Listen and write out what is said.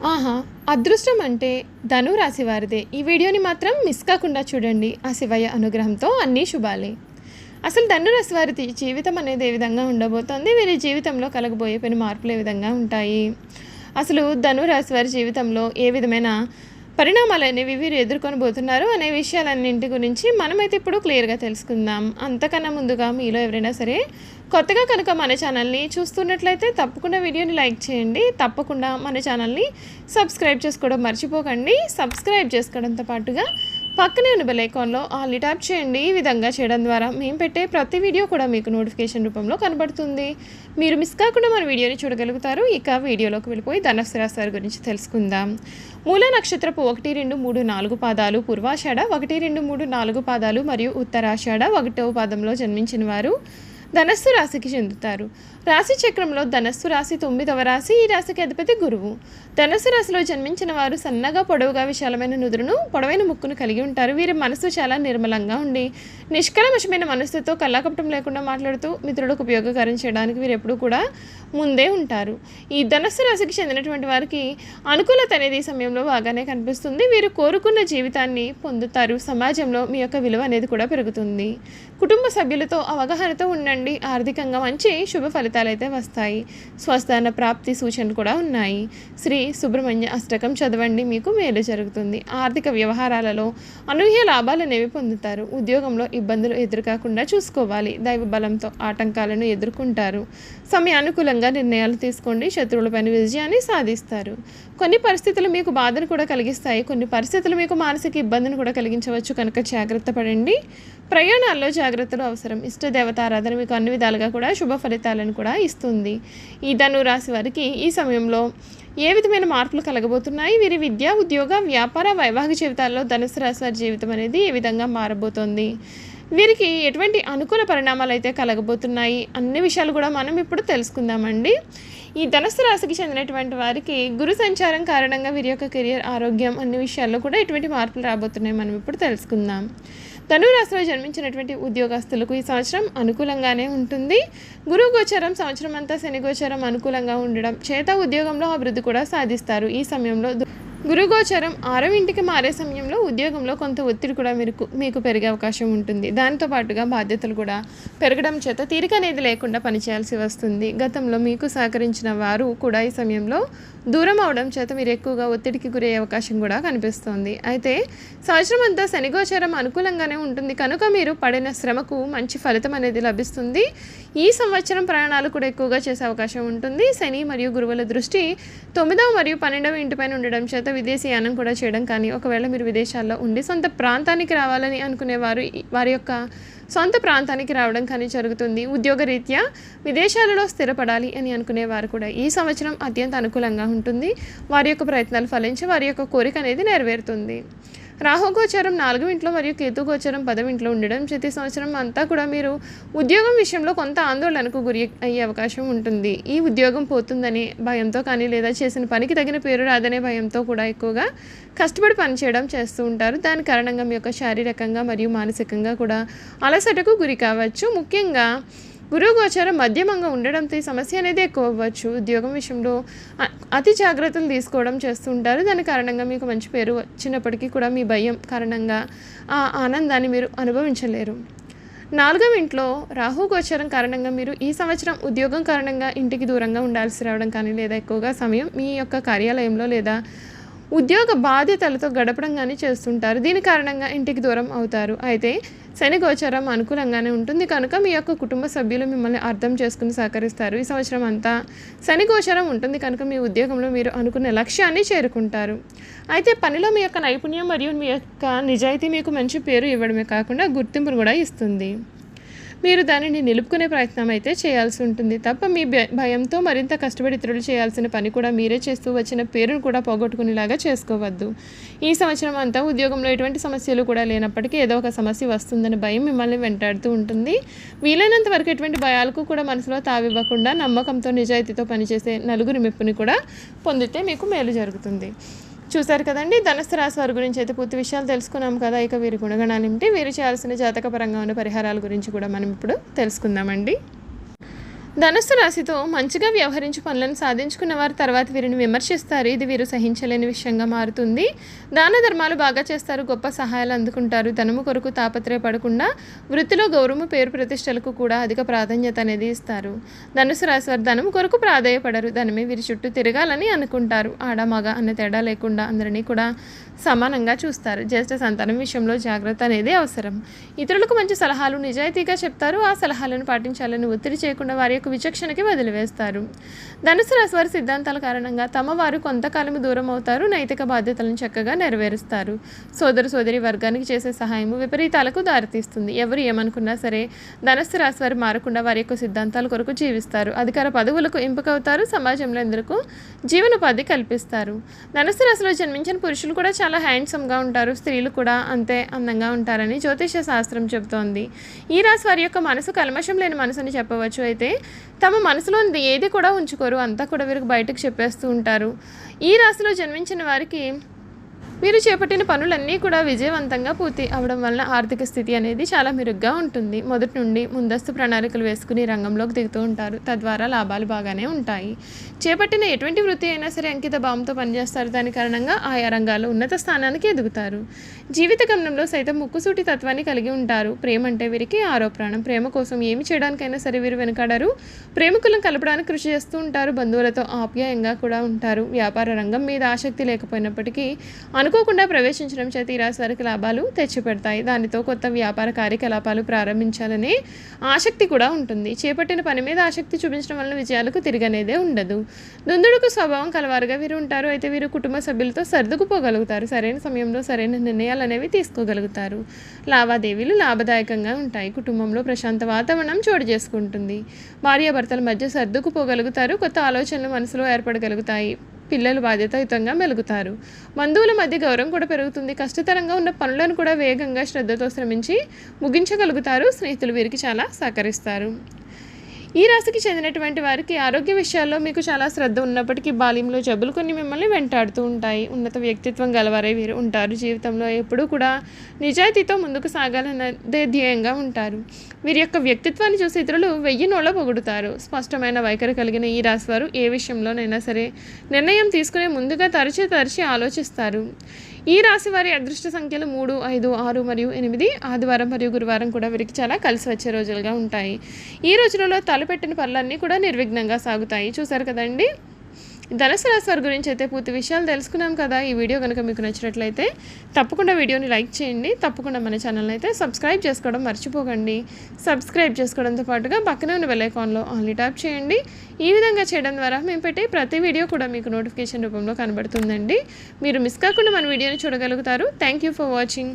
ఆహా! అదృష్టం అంటే ధను రాశి వారిదే. ఈ వీడియోని మాత్రం మిస్ కాకుండా చూడండి. ఆ శివయ్య అనుగ్రహంతో అన్నీ శుభాలే. అసలు ధను రాశి వారి జీవితం అనేది ఏ విధంగా ఉండబోతోంది? వీరి జీవితంలో కలగబోయే పెను మార్పులు ఏ విధంగా ఉంటాయి? అసలు ధను రాశి వారి జీవితంలో ఏ విధమైన పరిణామాలనేవి వీరు ఎదుర్కొనబోతున్నారు అనే విషయాలన్నింటి గురించి మనమైతే ఇప్పుడు క్లియర్‌గా తెలుసుకుందాం. అంతకన్నా ముందుగా మీలో ఎవరైనా సరే కొత్తగా కనుక మన ఛానల్‌ని చూస్తున్నట్లయితే తప్పకుండా వీడియోని లైక్ చేయండి. తప్పకుండా మన ఛానల్‌ని సబ్స్క్రైబ్ చేసుకోవడం మర్చిపోకండి. సబ్స్క్రైబ్ చేసుకోవడంతో పాటుగా పక్కనే ఉన్న బెల్ ఐకాన్‌లో ఆల్‌ని ట్యాప్ చేయండి. ఈ విధంగా చేయడం ద్వారా మేము పెట్టే ప్రతి వీడియో కూడా మీకు నోటిఫికేషన్ రూపంలో కనబడుతుంది. మీరు మిస్ కాకుండా మన వీడియోని చూడగలుగుతారు. ఇక వీడియోలోకి వెళ్ళిపోయి ధనుస్సు రాశి వారి గురించి తెలుసుకుందాం. మూల నక్షత్రపు 1, 2, 3, 4 పాదాలు, పూర్వాషాఢ 1, 2, 3, 4 పాదాలు మరియు ఉత్తరాషాఢ 1వ పాదంలో జన్మించిన వారు ధనస్సు రాశికి చెందుతారు. రాశి చక్రంలో ధనస్సు రాశి 9వ రాశి. ఈ రాశికి అధిపతి గురువు. ధనస్సు రాశిలో జన్మించిన వారు సన్నగా పొడవుగా విశాలమైన నుదురును పొడవైన ముక్కును కలిగి ఉంటారు. వీరి మనసు చాలా నిర్మలంగా ఉండి నిష్కల్మషమైన మనస్సుతో కల్లాకపటం లేకుండా మాట్లాడుతూ మిత్రులకు ఉపయోగకరం చేయడానికి వీరు ఎప్పుడూ కూడా ముందే ఉంటారు. ఈ ధనస్సు రాశికి చెందినటువంటి వారికి అనుకూలత అనేది ఈ సమయంలో బాగానే కనిపిస్తుంది. వీరు కోరుకున్న జీవితాన్ని పొందుతారు. సమాజంలో మీ యొక్క విలువ అనేది కూడా పెరుగుతుంది. కుటుంబ సభ్యులతో అవగాహనతో ఉండండి. ఆర్థికంగా మంచి శుభ ఫలితాలు అయితే వస్తాయి. స్వస్థాన ప్రాప్తి సూచనలు కూడా ఉన్నాయి. శ్రీ సుబ్రహ్మణ్య అష్టకం చదవండి, మీకు మేలు జరుగుతుంది. ఆర్థిక వ్యవహారాలలో అనూహ్య లాభాలు అనేవి పొందుతారు. ఉద్యోగంలో ఇబ్బందులు ఎదురుకాకుండా చూసుకోవాలి. దైవ బలంతో ఆటంకాలను ఎదుర్కొంటారు. సమయానుకూలంగా నిర్ణయాలు తీసుకోండి. శత్రువులపైన విజయాన్ని సాధిస్తారు. కొన్ని పరిస్థితులు మీకు బాధను కూడా కలిగిస్తాయి. కొన్ని పరిస్థితులు మీకు మానసిక ఇబ్బందిని కూడా కలిగించవచ్చు కనుక జాగ్రత్త పడండి. ప్రయాణాల్లో జాగ్రత్తలు అవసరం. ఇష్టదేవత ఆరాధన మీకు అన్ని విధాలుగా కూడా శుభ ఫలితాలను కూడా ఇస్తుంది. ఈ ధను రాశి వారికి ఈ సమయంలో ఏ విధమైన మార్పులు కలగబోతున్నాయి? వీరి విద్య, ఉద్యోగ, వ్యాపార, వైవాహిక జీవితాల్లో ధనుసు రాశి వారి జీవితం అనేది ఏ విధంగా మారబోతోంది? వీరికి ఎటువంటి అనుకూల పరిణామాలు అయితే కలగబోతున్నాయి అన్ని విషయాలు కూడా మనం ఇప్పుడు తెలుసుకుందామండి. ఈ ధనుస్సు రాశికి చెందినటువంటి వారికి గురు సంచారం కారణంగా వీరి యొక్క కెరియర్, ఆరోగ్యం అన్ని విషయాల్లో కూడా ఎటువంటి మార్పులు రాబోతున్నాయి మనం ఇప్పుడు తెలుసుకుందాం. ధను రాశిలో జన్మించినటువంటి ఉద్యోగస్తులకు ఈ సంవత్సరం అనుకూలంగానే ఉంటుంది. గురువు గోచారం సంవత్సరం అంతా శని గోచారం అనుకూలంగా ఉండడం చేత ఉద్యోగంలో అభివృద్ధి కూడా సాధిస్తారు. ఈ సమయంలో గురుగోచారం 6వ ఇంటికి మారే సమయంలో ఉద్యోగంలో కొంత ఒత్తిడి కూడా మీకు పెరిగే అవకాశం ఉంటుంది. దాంతో పాటుగా బాధ్యతలు కూడా పెరగడం చేత తీరిక అనేది లేకుండా పనిచేయాల్సి వస్తుంది. గతంలో మీకు సహకరించిన వారు కూడా ఈ సమయంలో దూరం అవడం చేత మీరు ఎక్కువగా ఒత్తిడికి గురయ్యే అవకాశం కూడా కనిపిస్తోంది. అయితే సంవత్సరం అంతా శనిగోచారం అనుకూలంగానే ఉంటుంది కనుక మీరు పడిన శ్రమకు మంచి ఫలితం అనేది లభిస్తుంది. ఈ సంవత్సరం ప్రయాణాలు కూడా ఎక్కువగా చేసే అవకాశం ఉంటుంది. శని మరియు గురువుల దృష్టి 9వ మరియు 12వ ఇంటిపైన ఉండడం చేత విదేశీయానం కూడా చేయడం కానీ, ఒకవేళ మీరు విదేశాల్లో ఉండి సొంత ప్రాంతానికి రావాలని అనుకునేవారు వారి యొక్క సొంత ప్రాంతానికి రావడం కానీ జరుగుతుంది. ఉద్యోగరీత్యా విదేశాలలో స్థిరపడాలి అని అనుకునేవారు కూడా ఈ సంవత్సరం అత్యంత అనుకూలంగా ఉంటుంది. వారి యొక్క ప్రయత్నాలు ఫలించి వారి యొక్క కోరిక అనేది నెరవేరుతుంది. రాహుగోచారం 4వ ఇంట్లో మరియు కేతుగోచారం 10వ ఇంట్లో ఉండడం ప్రతి సంవత్సరం అంతా కూడా మీరు ఉద్యోగం విషయంలో కొంత ఆందోళనకు గురి అయ్యే అవకాశం ఉంటుంది. ఈ ఉద్యోగం పోతుందనే భయంతో కానీ, లేదా చేసిన పనికి తగిన పేరు రాదనే భయంతో కూడా ఎక్కువగా కష్టపడి పనిచేయడం చేస్తూ ఉంటారు. దాని కారణంగా మీ యొక్క శారీరకంగా మరియు మానసికంగా కూడా అలసటకు గురి కావచ్చు. ముఖ్యంగా గురువు గోచారం మధ్యమంగా ఉండడంతో ఈ సమస్య అనేది ఎక్కువ అవ్వచ్చు. ఉద్యోగం విషయంలో అతి జాగ్రత్తలు తీసుకోవడం చేస్తూ ఉంటారు. దాని కారణంగా మీకు మంచి పేరు వచ్చినప్పటికీ కూడా మీ భయం కారణంగా ఆ ఆనందాన్ని మీరు అనుభవించలేరు. 4వ ఇంట్లో రాహు గోచారం కారణంగా మీరు ఈ సంవత్సరం ఉద్యోగం కారణంగా ఇంటికి దూరంగా ఉండాల్సి రావడం కానీ, లేదా ఎక్కువగా సమయం మీ యొక్క కార్యాలయంలో లేదా ఉద్యోగ బాధ్యతలతో గడపడం కానీ చేస్తుంటారు. దీని కారణంగా ఇంటికి దూరం అవుతారు. అయితే శని గోచారం అనుకూలంగానే ఉంటుంది కనుక మీ యొక్క కుటుంబ సభ్యులు మిమ్మల్ని అర్థం చేసుకుని సహకరిస్తారు. ఈ సంవత్సరం అంతా శని గోచారం ఉంటుంది కనుక మీ ఉద్యోగంలో మీరు అనుకున్న లక్ష్యాన్ని చేరుకుంటారు. అయితే పనిలో మీ యొక్క నైపుణ్యం మరియు మీ యొక్క నిజాయితీ మీకు మంచి పేరు ఇవ్వడమే కాకుండా గుర్తింపును కూడా ఇస్తుంది. మీరు దానిని నిలుపుకునే ప్రయత్నం అయితే చేయాల్సి ఉంటుంది తప్ప మీ భయంతో మరింత కష్టపడి ఇతరులు చేయాల్సిన పని కూడా మీరే చేస్తూ వచ్చిన పేరును కూడా పోగొట్టుకునేలాగా చేసుకోవద్దు. ఈ సంవత్సరం అంతా ఉద్యోగంలో ఎటువంటి సమస్యలు కూడా లేనప్పటికీ ఏదో ఒక సమస్య వస్తుందని భయం మిమ్మల్ని వెంటాడుతూ ఉంటుంది. వీలైనంత వరకు ఎటువంటి భయాలకు కూడా మనసులో తావివ్వకుండా నమ్మకంతో నిజాయితీతో పనిచేసే నలుగురి మెప్పుని కూడా పొందితే మీకు మేలు జరుగుతుంది. చూశారు కదండి, ధనుస్సు రాశి వారి గురించి అయితే పూర్తి విషయాలు తెలుసుకున్నాం కదా. ఇక వీరి గుణగణాలు ఏమిటి, వీరు చేయాల్సిన జాతకపరంగా ఉన్న పరిహారాల గురించి కూడా మనం ఇప్పుడు తెలుసుకుందామండి. ధనుస్సు రాశితో మంచిగా వ్యవహరించి పనులను సాధించుకున్న వారు తర్వాత వీరిని విమర్శిస్తారు. ఇది వీరు సహించలేని విషయంగా మారుతుంది. దాన ధర్మాలు బాగా చేస్తారు, గొప్ప సహాయాలు అందుకుంటారు. ధనము కొరకు తాపత్రయపడకుండా వృత్తిలో గౌరవము, పేరు ప్రతిష్టలకు కూడా అధిక ప్రాధాన్యత అనేది ఇస్తారు. ధనుస్సు రాశి వారు ధనము కొరకు ప్రాధాయపడరు. ధనమే వీరి చుట్టూ తిరగాలని అనుకుంటారు. ఆడ మగ అనే తేడా లేకుండా అందరినీ కూడా సమానంగా చూస్తారు. జ్యేష్ఠ సంతానం విషయంలో జాగ్రత్త అనేది అవసరం. ఇతరులకు మంచి సలహాలు నిజాయితీగా చెప్తారు. ఆ సలహాలను పాటించాలని ఒత్తిడి చేయకుండా వారి యొక్క విచక్షణకి వదిలివేస్తారు. ధనుసు రాశి వారి సిద్ధాంతాల కారణంగా తమ వారు కొంతకాలం దూరం అవుతారు. నైతిక బాధ్యతలను చక్కగా నెరవేరుస్తారు. సోదరి వర్గానికి చేసే సహాయము విపరీతాలకు దారితీస్తుంది. ఎవరు ఏమనుకున్నా సరే ధనుసు రాశి వారు మారకుండా వారి యొక్క సిద్ధాంతాల కొరకు జీవిస్తారు. అధికార పదవులకు ఎంపికవుతారు. సమాజంలో ఎందరికీ జీవనోపాధి కల్పిస్తారు. ధనుసు రాశిలో జన్మించిన పురుషులు కూడా చాలా హ్యాండ్సమ్గా ఉంటారు. స్త్రీలు కూడా అంతే అందంగా ఉంటారని జ్యోతిష శాస్త్రం చెబుతోంది. ఈ రాశి వారి యొక్క మనసు కల్మషం లేని మనసు అని చెప్పవచ్చు. అయితే తమ మనసులో ఏది కూడా ఉంచుకోరు, అంతా కూడా వీరికి బయటకు చెప్పేస్తూ ఉంటారు. ఈ రాశిలో జన్మించిన వారికి వీరు చేపట్టిన పనులన్నీ కూడా విజయవంతంగా పూర్తి అవడం వలన ఆర్థిక స్థితి అనేది చాలా మెరుగ్గా ఉంటుంది. మొదటి నుండి ముందస్తు ప్రణాళికలు వేసుకుని రంగంలోకి దిగుతూ ఉంటారు. తద్వారా లాభాలు బాగానే ఉంటాయి. చేపట్టిన ఎటువంటి వృత్తి అయినా సరే అంకిత భావంతో పనిచేస్తారు. దాని కారణంగా ఆయా రంగాల్లో ఉన్నత స్థానానికి ఎదుగుతారు. జీవిత గమనంలో సైతం ముక్కుసూటి తత్వాన్ని కలిగి ఉంటారు. ప్రేమ అంటే వీరికి ఆరో ప్రాణం. ప్రేమ కోసం ఏమి చేయడానికైనా సరే వీరు వెనుకాడరు. ప్రేమికులను కలపడానికి కృషి చేస్తూ ఉంటారు. బంధువులతో ఆప్యాయంగా కూడా ఉంటారు. వ్యాపార రంగం మీద ఆసక్తి లేకపోయినప్పటికీ అనుకోకుండా ప్రవేశించడం చేత ఈ రాశి వారికి లాభాలు తెచ్చిపెడతాయి. దానితో కొత్త వ్యాపార కార్యకలాపాలు ప్రారంభించాలనే ఆసక్తి కూడా ఉంటుంది. చేపట్టిన పని మీద ఆసక్తి చూపించడం వలన విజయాలకు తిరగనేదే ఉండదు. దుందుడుకు స్వభావం కలవారుగా వీరు ఉంటారు. అయితే వీరు కుటుంబ సభ్యులతో సర్దుకుపోగలుగుతారు. సరైన సమయంలో సరైన నిర్ణయాలు అనేవి తీసుకోగలుగుతారు. లావాదేవీలు లాభదాయకంగా ఉంటాయి. కుటుంబంలో ప్రశాంత వాతావరణం చోటు చేసుకుంటుంది. భార్యాభర్తల మధ్య సర్దుకుపోగలుగుతారు. కొత్త ఆలోచనలు మనసులో ఏర్పడగలుగుతాయి. పిల్లలు బాధ్యతాయుతంగా మెలుగుతారు. బంధువుల మధ్య గౌరవం కూడా పెరుగుతుంది. కష్టతరంగా ఉన్న పనులను కూడా వేగంగా శ్రద్ధతో శ్రమించి ముగించగలుగుతారు. స్నేహితులు వీరికి చాలా సహకరిస్తారు. ఈ రాశికి చెందినటువంటి వారికి ఆరోగ్య విషయాల్లో మీకు చాలా శ్రద్ధ ఉన్నప్పటికీ బాల్యంలో జబ్బులు కొన్ని మిమ్మల్ని వెంటాడుతూ ఉంటాయి. ఉన్నత వ్యక్తిత్వం గలవారే వీరు ఉంటారు. జీవితంలో ఎప్పుడూ కూడా నిజాయితీతో ముందుకు సాగాలన్నదే ధ్యేయంగా ఉంటారు. వీరి యొక్క వ్యక్తిత్వాన్ని చూసి ఇతరులు 1000 నోళ్ళ పొగుడుతారు. స్పష్టమైన వైఖరి కలిగిన ఈ రాశి వారు ఏ విషయంలోనైనా సరే నిర్ణయం తీసుకునే ముందుగా తరచి ఆలోచిస్తారు. ఈ రాశి వారి అదృష్ట సంఖ్యలు 3, 5, 6 మరియు 8. ఆదివారం మరియు గురువారం కూడా వీరికి చాలా కలిసి వచ్చే రోజులుగా ఉంటాయి. ఈ రోజులలో తలపెట్టిన పనులన్నీ కూడా నిర్విఘ్నంగా సాగుతాయి. చూసారు కదండి. ధనుసు రాశి వారి గురించి అయితే పూర్తి విషయాలు తెలుసుకున్నాం కదా. ఈ వీడియో కనుక మీకు నచ్చినట్లయితే తప్పకుండా వీడియోని లైక్ చేయండి. తప్పకుండా మన ఛానల్ని అయితే సబ్స్క్రైబ్ చేసుకోవడం మర్చిపోకండి. సబ్స్క్రైబ్ చేసుకోవడంతో పాటుగా పక్కనే ఉన్న బెల్ ఐకాన్లో ఆన్లీ ట్యాప్ చేయండి. ఈ విధంగా చేయడం ద్వారా మేము పెట్టే ప్రతి వీడియో కూడా మీకు నోటిఫికేషన్ రూపంలో కనబడుతుందండి. మీరు మిస్ కాకుండా మన వీడియోని చూడగలుగుతారు. Thank you for watching.